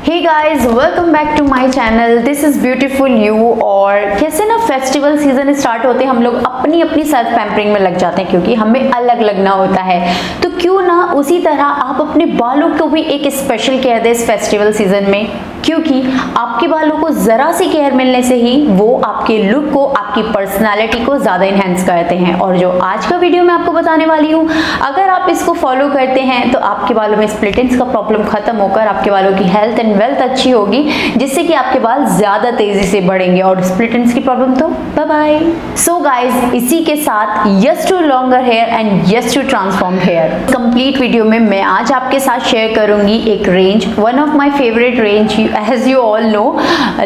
Hey guys, welcome back to my channel. This is Beautiful You. और कैसे ना festival season start होते हैं हम लोग अपनी अपनी सेल्फ पैम्परिंग में लग जाते हैं क्योंकि हमें अलग लगना होता है। तो क्यों ना उसी तरह आप अपने बालों को भी एक स्पेशल केयर दें इस फेस्टिवल सीजन में, क्योंकि आपके बालों को ज़रा सी केयर मिलने से ही वो आपके लुक को, आपकी पर्सनालिटी को ज़्यादा इन्हेंस करते हैं। और जो आज का वीडियो मैं आपको बताने वाली हूँ, अगर आप इसको फॉलो करते हैं तो आपके बालों में स्प्लिट एंड्स का प्रॉब्लम खत्म होकर आपके बालों की हेल्थ एंड वेल्थ अच्छी होगी, जिससे कि आपके बाल ज़्यादा तेज़ी से बढ़ेंगे और स्प्लिट एंड्स की प्रॉब्लम तो बाय बाय। सो गाइज, इसी के साथ yes to longer hair and yes to transform hair complete video में मैं आज आपके साथ शेयर करूंगी एक range, one of my favourite range as you all know,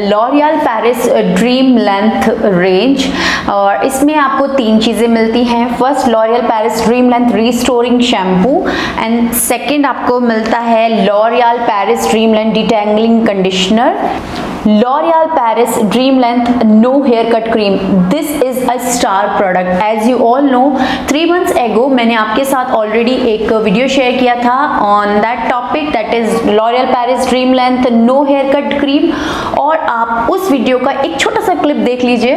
L'Oreal Paris Dream Length range. और इसमें आपको तीन चीज़ें मिलती हैं। First L'Oreal Paris Dream Length restoring shampoo and second आपको मिलता है L'Oreal Paris Dream Length detangling conditioner, L'Oreal Paris Dream Length No Haircut Cream। This is a star product. As you all know, 3 months ago मैंने आपके साथ already एक video share किया था on that topic, that is L'Oreal Paris Dream Length No Haircut Cream। और आप उस video का एक छोटा सा क्लिप देख लीजिए।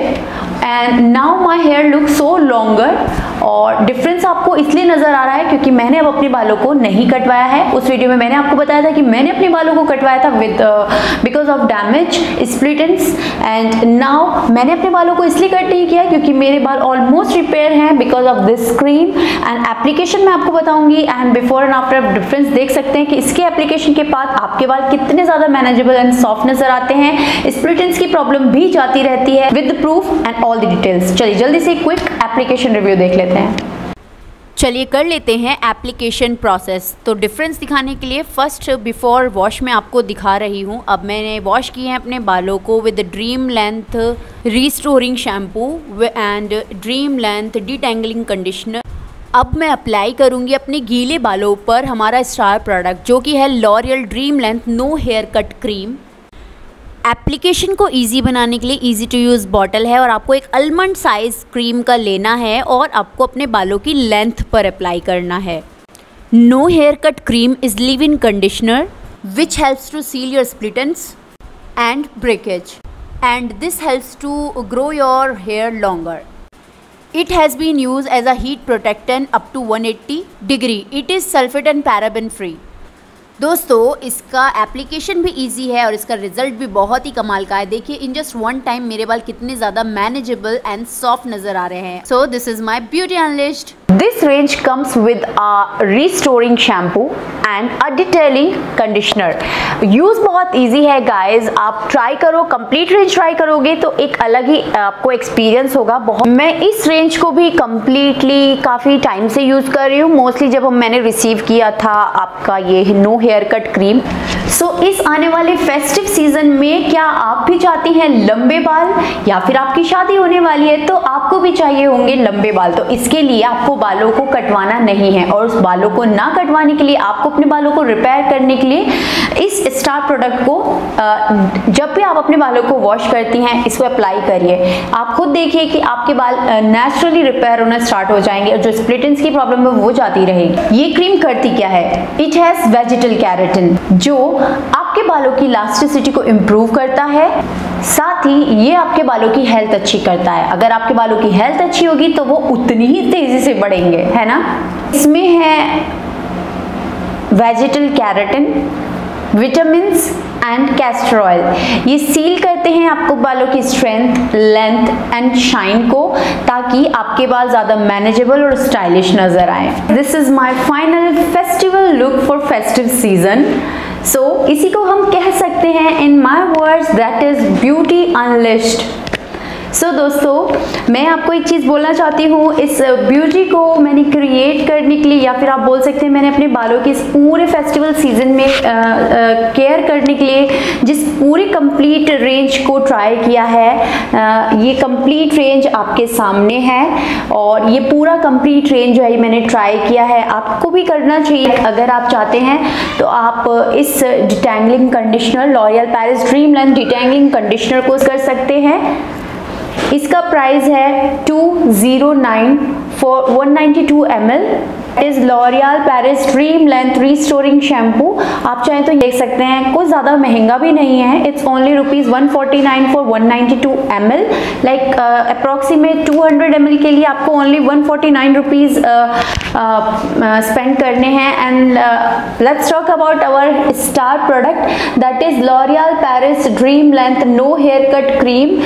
And now my hair look so longer. और डिफरेंस आपको इसलिए नज़र आ रहा है क्योंकि मैंने अब अपने बालों को नहीं कटवाया है। उस वीडियो में मैंने आपको बताया था कि मैंने अपने बालों को कटवाया था with because of damage split ends, and now मैंने अपने बालों को इसलिए कट नहीं किया क्योंकि मेरे बाल ऑलमोस्ट रिपेयर हैं because of this cream. And application मैं आपको बताऊंगी and before and after difference देख सकते हैं कि इसके एप्लीकेशन के बाद आपके बाल कितने ज़्यादा मैनेजेबल एंड सॉफ्ट नजर आते हैं। स्प्लिट एंड्स की प्रॉब्लम भी जाती रहती है with proof and all the details. चलिए जल्दी से क्विक एप्लीकेशन रिव्यू देख लेते हैं। चलिए कर लेते हैं एप्लीकेशन प्रोसेस। तो डिफरेंस दिखाने के लिए फर्स्ट बिफोर वॉश मैं आपको दिखा रही हूँ। अब मैंने वॉश किए हैं अपने बालों को with dream length restoring shampoo and dream length detangling conditioner. अब मैं अप्लाई करूँगी अपने गीले बालों पर हमारा स्टार प्रोडक्ट जो कि है L'Oreal dream length no hair cut cream. Application को इजी बनाने के लिए इजी टू यूज़ बॉटल है और आपको एक आलमंड साइज क्रीम का लेना है और आपको अपने बालों की लेंथ पर अप्लाई करना है। No hair cut cream is live in conditioner which helps to seal your split ends and breakage and this helps to grow your hair longer. It has been used as a heat protectant up to 180 degree. It is sulfate and paraben free. दोस्तों, इसका application भी easy है और इसका result भी बहुत ही कमाल का है। देखिए इन जस्ट वन टाइम मेरे बाल कितने ज़्यादा मैनेजेबल एंड सॉफ्ट नज़र आ रहे हैं। So this is my beauty analyst. This range comes with a restoring shampoo and a detailing conditioner. Use बहुत इजी है गाइज, आप ट्राई करो, कंप्लीट रेंज ट्राई करोगे तो एक अलग ही आपको एक्सपीरियंस होगा। बहुत मैं इस रेंज को भी कंप्लीटली काफ़ी टाइम से यूज़ कर रही हूँ। मोस्टली जब मैंने रिसीव किया था आपका ये नो हेयर कट क्रीम। सो इस आने वाले फेस्टिव सीजन में क्या आप भी चाहती हैं लंबे बाल, या फिर आपकी शादी होने वाली है तो आपको भी चाहिए होंगे लंबे बाल, तो इसके लिए आपको बालों को कटवाना नहीं है। और उस बालों को ना कटवाने के लिए आपको अपने बालों को रिपेयर करने के लिए इस स्टार प्रोडक्ट को जब भी आप अपने बालों को वॉश करती हैं इसको अप्लाई करिए। आप खुद देखिए कि आपके बाल नेचुरली रिपेयर होना स्टार्ट हो जाएंगे और जो स्प्लिट एंड्स की प्रॉब्लम है वो जाती रहेगी। ये क्रीम करती क्या है? इट हैज़ वेजिटल कैरेटिन जो आपके बालों की इलास्टिसिटी को इम्प्रूव करता है, साथ ही ये आपके बालों की हेल्थ अच्छी करता है। अगर आपके बालों की हेल्थ अच्छी होगी तो वो उतनी ही तेजी से बढ़ेंगे, है ना। इसमें है vegetal keratin, vitamins and castor oil. ये सील करते हैं आपको बालों की स्ट्रेंथ, लेंथ एंड शाइन को, ताकि आपके बाल ज़्यादा मैनेजेबल और स्टाइलिश नज़र आए। This is my final festival look for festive season. So इसी को हम कह सकते हैं in my words that is beauty unlisted. So दोस्तों, मैं आपको एक चीज़ बोलना चाहती हूँ, इस ब्यूटी को मैंने क्रिएट करने के लिए, या फिर आप बोल सकते हैं मैंने अपने बालों के इस पूरे फेस्टिवल सीजन में केयर करने के लिए जिस पूरी कंप्लीट रेंज को ट्राई किया है, ये कंप्लीट रेंज आपके सामने है और ये पूरा कंप्लीट रेंज जो है मैंने ट्राई किया है। आपको भी करना चाहिए। अगर आप चाहते हैं तो आप इस detangling conditioner L'Oreal Paris dream length detangling conditioner को कर सकते हैं। इसका प्राइस है 209 for 192 ml is L'Oreal Paris dream length restoring shampoo. आप चाहें तो देख सकते हैं, कुछ ज़्यादा महंगा भी नहीं है। It's only ₹149 for 192 ml। Like approximate 200 ml के लिए आपको ओनली 149 रुपीज़ स्पेंड करने हैं। And let's talk about our star product that is L'Oreal Paris dream length no hair cut cream.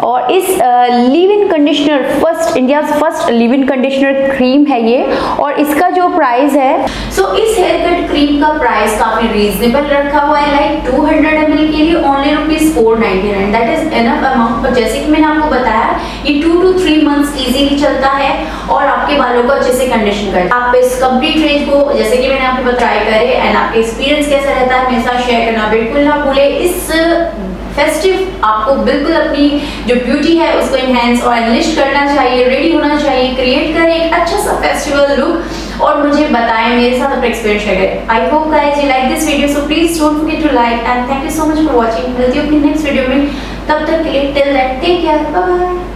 और इस leave in conditioner India first leave in conditioner cream है ये। और इसका जो प्राइस है, सो इस हेयर कट क्रीम का प्राइस काफी रीजनेबल रखा हुआ है। लाइक 200 ml के लिए only ₹499, that is enough amount. पर जैसे कि मैंने आपको बताया, ये 2 to 3 मंथ्स इजीली चलता है और आपके बालों को अच्छे से कंडीशन करता है। आप इस कंप्लीट रेंज को, जैसे कि मैंने आपको ट्राई करे एंड आपका एक्सपीरियंस कैसा रहता है मेरे साथ शेयर करना बिल्कुल ना भूले। इस फेस्टिव आपको बिल्कुल अपनी जो ब्यूटी है उसको इनहेंस और एनलिस्ट करना चाहिए, रेडी होना चाहिए, क्रिएट करें एक अच्छा सा फेस्टिवल लुक और मुझे बताएं, मेरे साथ अपना एक्सपीरियंस शेयर करें। I hope guys you like this video, so please don't forget to like and thank you so much for watching. मिलती हूं अपनी नेक्स्ट वीडियो में, तब तक के लिए till that take care, bye bye.